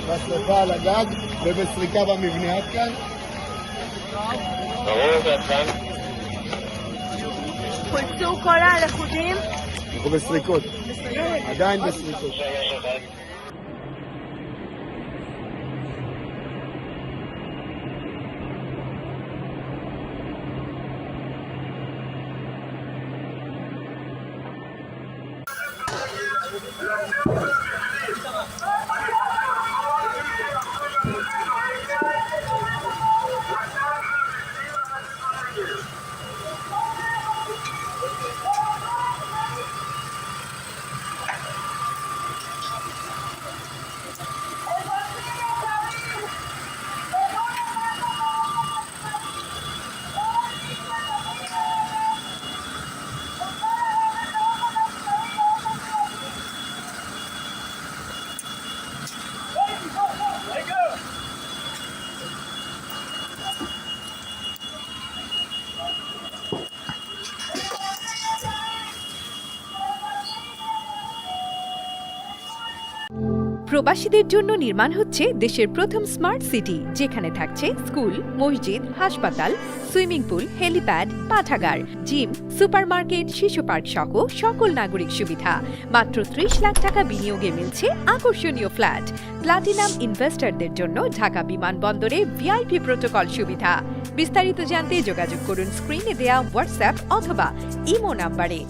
בשרפה על הגג ובסריקה במבנה. עד כאן? ברור, עד כאן. חולצו כל הלכודים? אנחנו בסריקות. עדיין בסריקות. প্রবাসীদের জন্য নির্মাণ হচ্ছে দেশের প্রথম স্মার্ট সিটি, যেখানে থাকছে স্কুল, মসজিদ, হাসপাতাল, সুইমিং পুল, হেলিপ্যাড, পাঠাগার, জিম, সুপারমার্কেট, শিশু পার্ক সহ সকল নাগরিক সুবিধা। মাত্র ৩০ লাখ টাকা বিনিয়োগে মিলছে আকর্ষণীয় ফ্ল্যাট। প্লাটিনাম ইনভেস্টরদের জন্য ঢাকা বিমানবন্দরে ভিআইপি প্রোটোকল সুবিধা। বিস্তারিত জানতে যোগাযোগ করুন স্ক্রিনে দেয়া হোয়াটসঅ্যাপ অথবা ইমো নাম্বারে।